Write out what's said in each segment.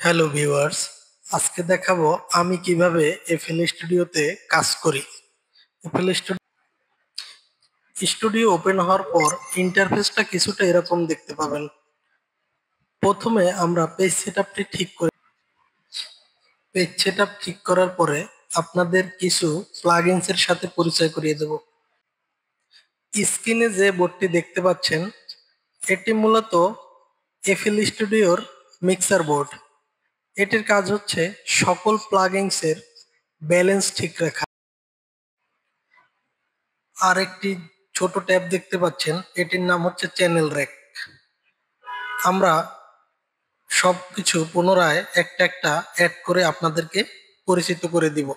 Hello viewers, আজকে দেখাবো আমি কিভাবে এফএল স্টুডিওতে কাজ করি। এফএল স্টুডিও ওপেন হওয়ার পর ইন্টারফেসটা কিছুটা এরকম দেখতে পাবেন। প্রথমে আমরা পেজ সেটআপ ঠিক করার পরে আপনাদের কিছু প্লাগইনস এর সাথে পরিচয় করিয়ে দেব। স্ক্রিনে যে বোর্ডটি দেখতে পাচ্ছেন এটি মূলত এফএল স্টুডিওর মিক্সার বোর্ড। এটির কাজ হচ্ছে সকল প্লাগইনস এর ব্যালেন্স ঠিক রাখা। আর একটি ছোট ট্যাব দেখতে পাচ্ছেন, এটির নাম হচ্ছে চ্যানেল র্যাক। আমরা সবকিছু পুনরায় একটা একটা অ্যাড করে আপনাদেরকে পরিচিত করে দিব।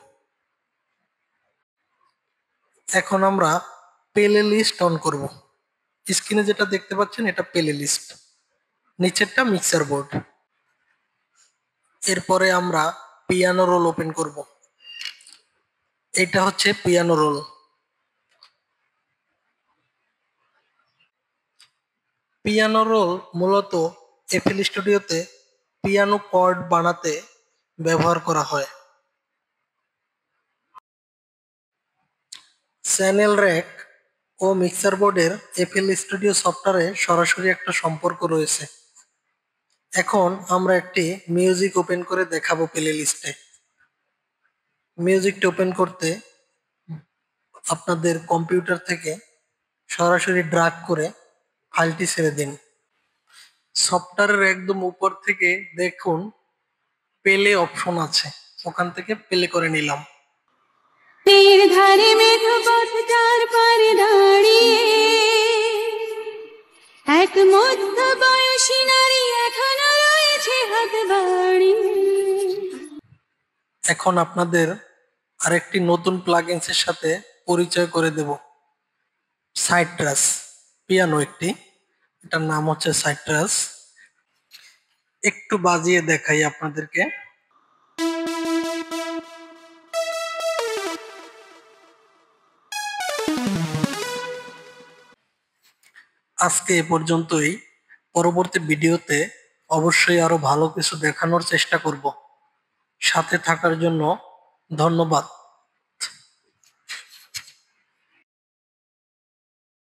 এখন আমরা প্লে লিস্ট অন করব। স্ক্রিনে যেটা দেখতে পাচ্ছেন এটা প্লে লিস্ট, নিচেরটা মিক্সার বোর্ড। এরপরে আমরা পিয়ানো রোল ওপেন করব। এটা হচ্ছে পিয়ানো রোল। পিয়ানো রোল মূলত এফএল স্টুডিওতে পিয়ানো কর্ড বানাতে ব্যবহার করা হয়। চ্যানেল র্যাক ও মিক্সার বোর্ডের এফএল স্টুডিও সফটওয়্যারে সরাসরি একটা সম্পর্ক রয়েছে। এখন আমরা একটি মিউজিক ওপেন করে দেখাবো প্লে লিস্টে। মিউজিকটা ওপেন করতে আপনাদের কম্পিউটার থেকে সরাসরি ড্রাগ করে ফাইলটি ছেড়ে দিন। সফটওয়্যারের একদম উপর থেকে দেখুন প্লে অপশন আছে, ওখান থেকে প্লে করে নিলাম। ধারে মেঠোপথ যার পারে দাঁড়িয়ে এক মধ্য বয়সী নারী এখনো রয়েছে হাত বাড়িয়ে। এখন আপনাদের আরেকটি নতুন প্লাগইনস এর সাথে পরিচয় করে দেব। সাইট্রাস পিয়ানো একটি, এটার নাম হচ্ছে সাইট্রাস। একটু বাজিয়ে দেখাই আপনাদেরকে। আজকে এ পর্যন্তই। পরবর্তী ভিডিওতে অবশ্যই আরো ভালো কিছু দেখানোর চেষ্টা করব। সাথে থাকার জন্য ধন্যবাদ।